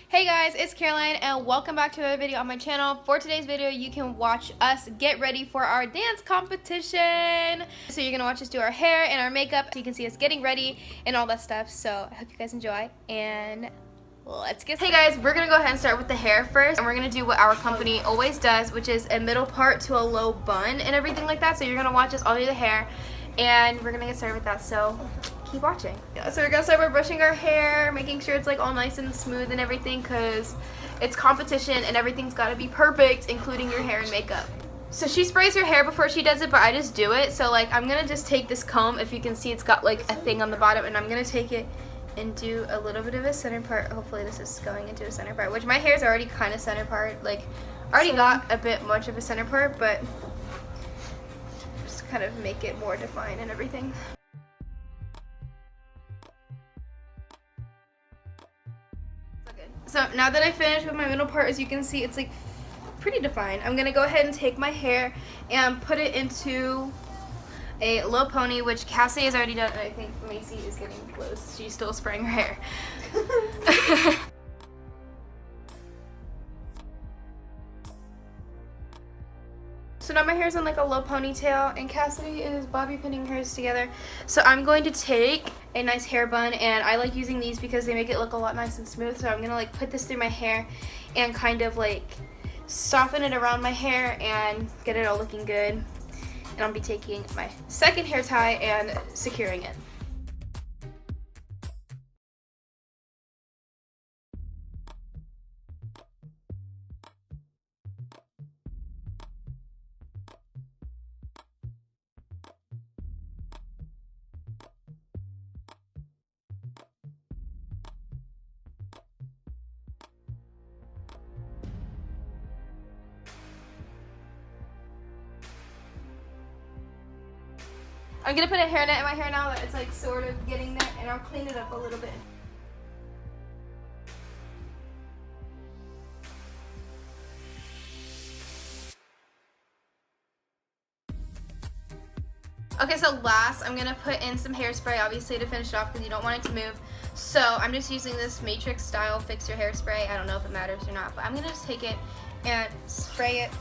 Hey guys, it's Caroline and welcome back to another video on my channel. For today's video, you can watch us get ready for our dance competition. So you're gonna watch us do our hair and our makeup so you can see us getting ready and all that stuff. So I hope you guys enjoy and let's get started. Hey guys, we're gonna go ahead and start with the hair first, and we're gonna do what our company always does, which is a middle part to a low bun and everything like that. So you're gonna watch us all do the hair and we're gonna get started with that. So keep watching. Yeah, so we're gonna start by brushing our hair, making sure it's like all nice and smooth and everything, because it's competition and everything's gotta be perfect, including your hair and makeup. So she sprays her hair before she does it, but I just do it. So like I'm gonna just take this comb, if you can see it's got like a thing on the bottom, and I'm gonna take it and do a little bit of a center part. Hopefully this is going into a center part, which my hair is already kind of center part. Like already got a bit much of a center part, but just kind of make it more defined and everything. So now that I finished with my middle part, as you can see, it's like pretty defined. I'm gonna go ahead and take my hair and put it into a low pony, which Cassie has already done, and I think Macy is getting close. She's still spraying her hair. So now my hair's in like a low ponytail, and Cassidy is bobby pinning hers together. So I'm going to take a nice hair bun, and I like using these because they make it look a lot nice and smooth. So I'm gonna like put this through my hair and kind of like soften it around my hair and get it all looking good. And I'll be taking my second hair tie and securing it. I'm gonna put a hairnet in my hair now that it's like sort of getting there, and I'll clean it up a little bit. Okay, so last I'm gonna put in some hairspray, obviously, to finish it off because you don't want it to move. So I'm just using this Matrix Style Fix Your Hairspray. I don't know if it matters or not, but I'm gonna just take it and spray it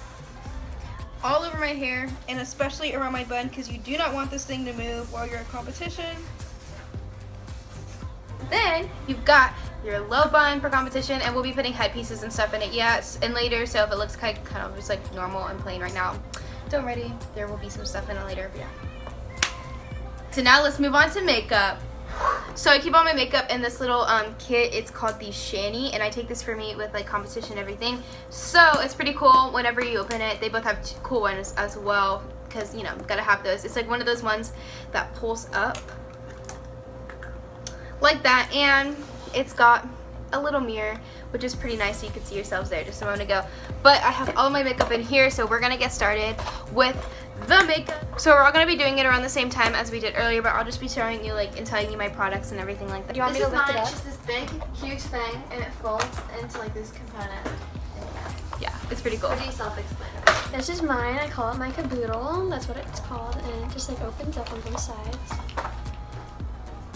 all over my hair, and especially around my bun, because you do not want this thing to move while you're at competition. Then you've got your low bun for competition, and we'll be putting headpieces and stuff in it, yes, and later. So if it looks kind of just like normal and plain right now, don't worry, there will be some stuff in it later. But yeah. So now let's move on to makeup. So I keep all my makeup in this little kit. It's called the Shani, and I take this for me with like competition and everything. So it's pretty cool whenever you open it. They both have cool ones as well, because you know, gotta have those. It's like one of those ones that pulls up like that, and it's got a little mirror, which is pretty nice, so you can see yourselves there just a moment ago. But I have all my makeup in here, so we're gonna get started with the makeup. So we're all gonna be doing it around the same time as we did earlier, but I'll just be showing you like and telling you my products and everything like that. Do you want me to lift it up? This is mine. It's just this big, huge thing, and it folds into like this component. Yeah, it's pretty cool. Pretty self-explanatory. This is mine. I call it my caboodle. That's what it's called, and it just like opens up on both sides.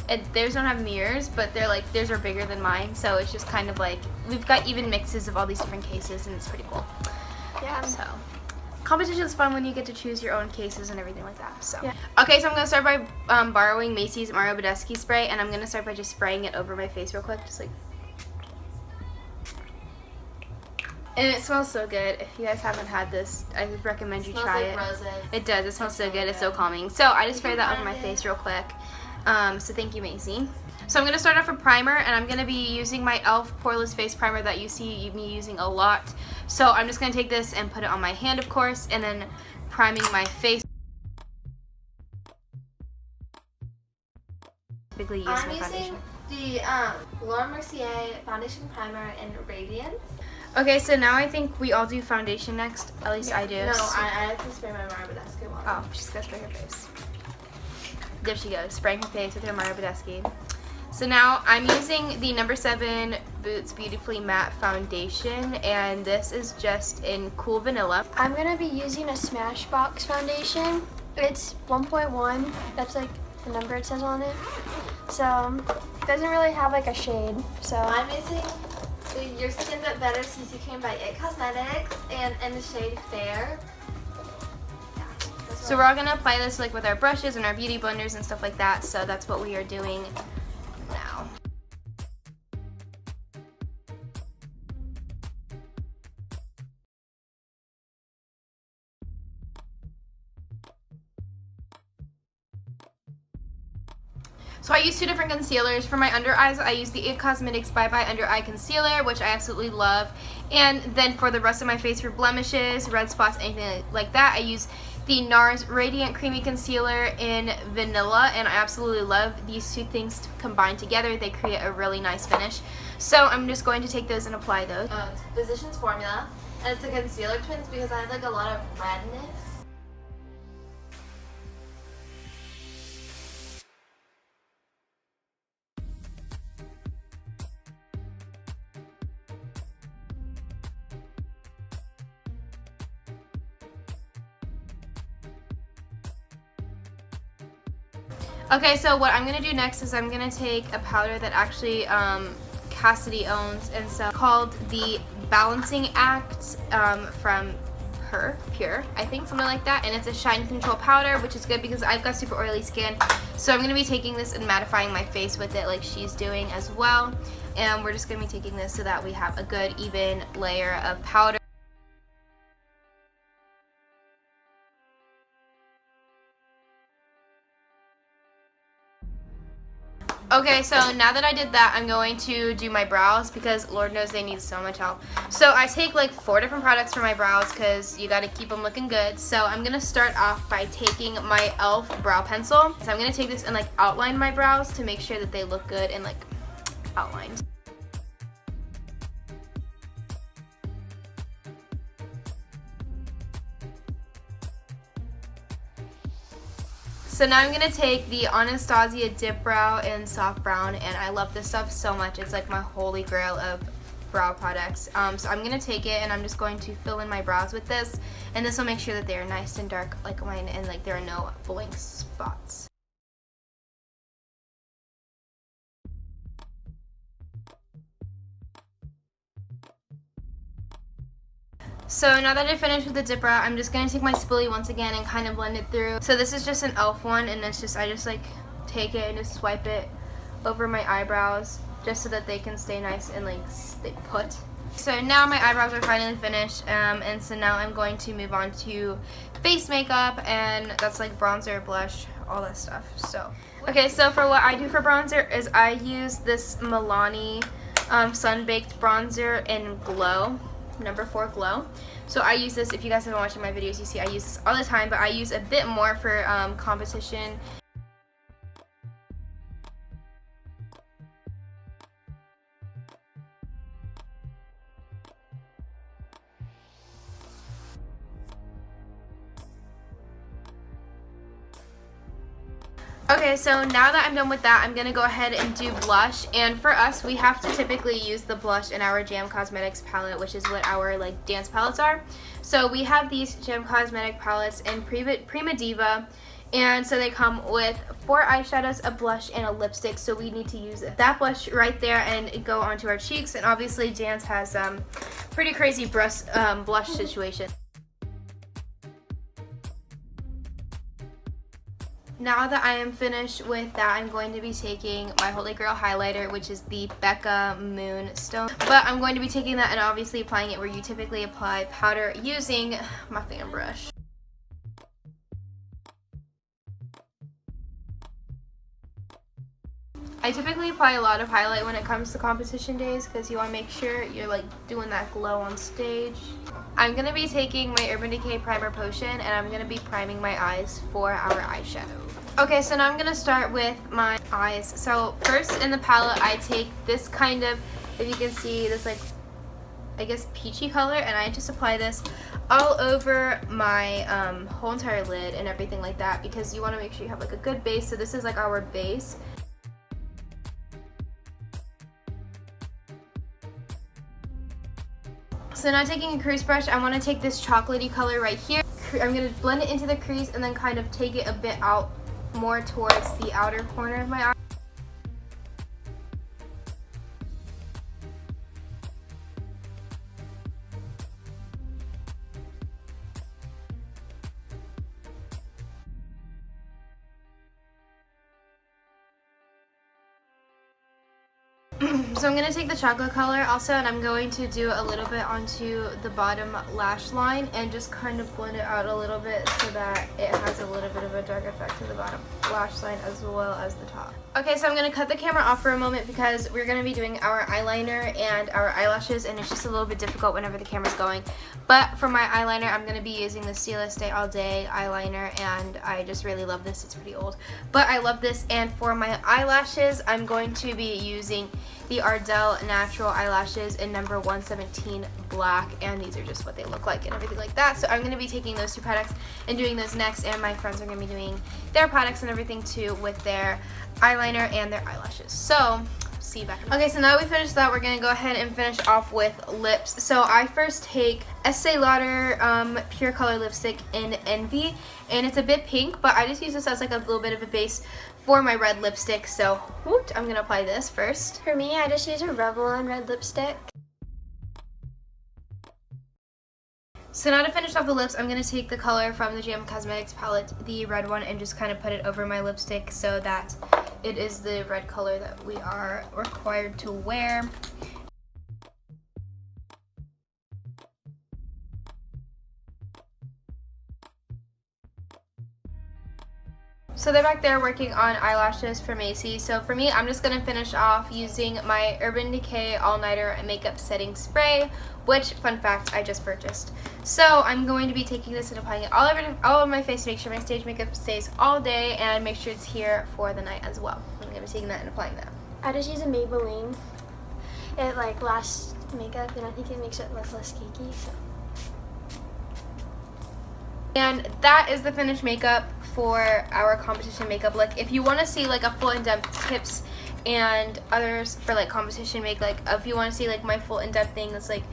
And theirs don't have mirrors, but they're like, theirs are bigger than mine, so it's just kind of like, we've got even mixes of all these different cases, and it's pretty cool. Yeah. So competition's fun when you get to choose your own cases and everything like that. So yeah. Okay, so I'm gonna start by borrowing Macy's Mario Badescu spray, and I'm gonna start by just spraying it over my face real quick, just like. And it smells so good. If you guys haven't had this, I would recommend you try it. Roses. It does. It smells so good. It's so calming. So I just spray that over my face real quick. So thank you, Macy. So I'm going to start off with primer, and I'm going to be using my e.l.f. Poreless Face Primer that you see me using a lot. So I'm just going to take this and put it on my hand, of course, and then priming my face. Typically use I'm my using foundation. the Laura Mercier Foundation Primer in Radiance. Okay, so now I think we all do foundation next. At least I do. No, I have to spray my Mario Badescu one. Oh, she's going to spray her face. There she goes, spraying her face with her Mario Badescu. So now I'm using the No. 7 Boots Beautifully Matte Foundation, and this is just in Cool Vanilla. I'm gonna be using a Smashbox foundation. It's 1.1. That's like the number it says on it. So it doesn't really have like a shade. So I'm using the Your Skin But Better CC Cream by It Cosmetics, and in the shade Fair. So we're all gonna apply this like with our brushes and our beauty blenders and stuff like that. So that's what we are doing now. So I use two different concealers. For my under eyes, I use the It Cosmetics Bye Bye Under Eye Concealer, which I absolutely love. And then for the rest of my face, for blemishes, red spots, anything like that, I use the NARS Radiant Creamy Concealer in Vanilla, and I absolutely love these two things combined together. They create a really nice finish. So I'm just going to take those and apply those. Physicians Formula, and it's a concealer twins because I have like a lot of redness. Okay, so what I'm going to do next is I'm going to take a powder that actually Cassidy owns, and so called the Balancing Act from Pure, I think, something like that, and it's a shine control powder, which is good because I've got super oily skin. So I'm going to be taking this and mattifying my face with it like she's doing as well, and we're just going to be taking this so that we have a good even layer of powder. Okay, so now that I did that, I'm going to do my brows because Lord knows they need so much help. So I take like 4 different products for my brows because you got to keep them looking good. So I'm going to start off by taking my e.l.f. brow pencil. So I'm going to take this and like outline my brows to make sure that they look good and like outlined. So now I'm going to take the Anastasia Dip Brow in Soft Brown, and I love this stuff so much. It's like my holy grail of brow products. So I'm going to take it and I'm just going to fill in my brows with this, and this will make sure that they are nice and dark like mine and like there are no blank spots. So now that I finished with the dip brow, I'm just going to take my spoolie once again and kind of blend it through. So this is just an e.l.f. one, and it's just, I just like take it and just swipe it over my eyebrows just so that they can stay nice and like stay put. So now my eyebrows are finally finished, and so now I'm going to move on to face makeup, and that's like bronzer, blush, all that stuff. So okay, so for what I do for bronzer is I use this Milani Sun Baked Bronzer in Glow. Number 4 Glow. So I use this, if you guys have been watching my videos, you see I use this all the time, but I use a bit more for competition. Okay, so now that I'm done with that, I'm going to go ahead and do blush. And for us, we have to typically use the blush in our Jam Cosmetics palette, which is what our like dance palettes are. So we have these Jam Cosmetic palettes in Prima Diva. And so they come with 4 eyeshadows, a blush, and a lipstick. So we need to use that blush right there and go onto our cheeks. And obviously, Jan's has pretty crazy blush situation. Now that I am finished with that, I'm going to be taking my Holy Grail highlighter, which is the Becca Moonstone. But I'm going to be taking that and obviously applying it where you typically apply powder using my fan brush. I typically apply a lot of highlight when it comes to competition days because you want to make sure you're like doing that glow on stage. I'm going to be taking my Urban Decay Primer Potion, and I'm going to be priming my eyes for our eyeshadow. Okay, so now I'm going to start with my eyes. So first in the palette, I take this kind of, if you can see, this like, I guess peachy color, and I just apply this all over my whole entire lid and everything like that because you want to make sure you have like a good base. So this is like our base. So now taking a crease brush, I want to take this chocolatey color right here. I'm going to blend it into the crease and then kind of take it a bit out more towards the outer corner of my eye. So I'm going to take the chocolate color also, and I'm going to do a little bit onto the bottom lash line and just kind of blend it out a little bit so that it has a little bit of a dark effect to the bottom lash line as well as the top. Okay, so I'm going to cut the camera off for a moment because we're going to be doing our eyeliner and our eyelashes, and it's just a little bit difficult whenever the camera's going. But for my eyeliner, I'm going to be using the Stila Stay All Day eyeliner, and I just really love this. It's pretty old, but I love this. And for my eyelashes, I'm going to be using the Ardell Natural Eyelashes in number 117 black, and these are just what they look like and everything like that. So I'm going to be taking those two products and doing those next, and my friends are going to be doing their products and everything too with their eyeliner and their eyelashes. So see you back. Okay, so now we finished that, we're going to go ahead and finish off with lips. So I first take Estee Lauder Pure Color Lipstick in Envy, and it's a bit pink, but I just use this as like a little bit of a base for my red lipstick. So I'm going to apply this first. For me, I just use a Revlon red lipstick. So now to finish off the lips, I'm going to take the color from the Jam Cosmetics palette, the red one, and just kind of put it over my lipstick so that it is the red color that we are required to wear. So they're back there working on eyelashes for Macy. So for me, I'm just going to finish off using my Urban Decay All Nighter Makeup Setting Spray, which, fun fact, I just purchased. So I'm going to be taking this and applying it all over my face to make sure my stage makeup stays all day and make sure it's here for the night as well. I'm going to be taking that and applying that. I just use a Maybelline. It like lasts makeup, and I think it makes it look less cakey. So. And that is the finished makeup for our competition makeup look. If you want to see like a full in-depth tips and others for like competition makeup, like if you want to see like my full in-depth thing, that's like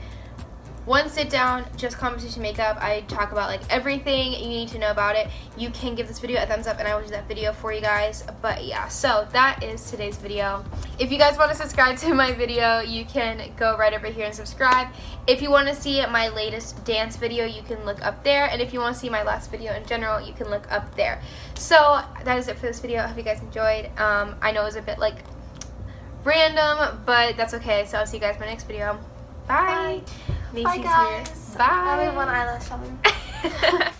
one sit down, just competition makeup. I talk about like everything you need to know about it. You can give this video a thumbs up and I will do that video for you guys. But yeah, so that is today's video. If you guys want to subscribe to my video, you can go right over here and subscribe. If you want to see my latest dance video, you can look up there. And if you want to see my last video in general, you can look up there. So that is it for this video. I hope you guys enjoyed. I know it was a bit like random, but that's okay. So I'll see you guys in my next video. Bye. Bye, guys. Here. Bye. I only have one eyelash on.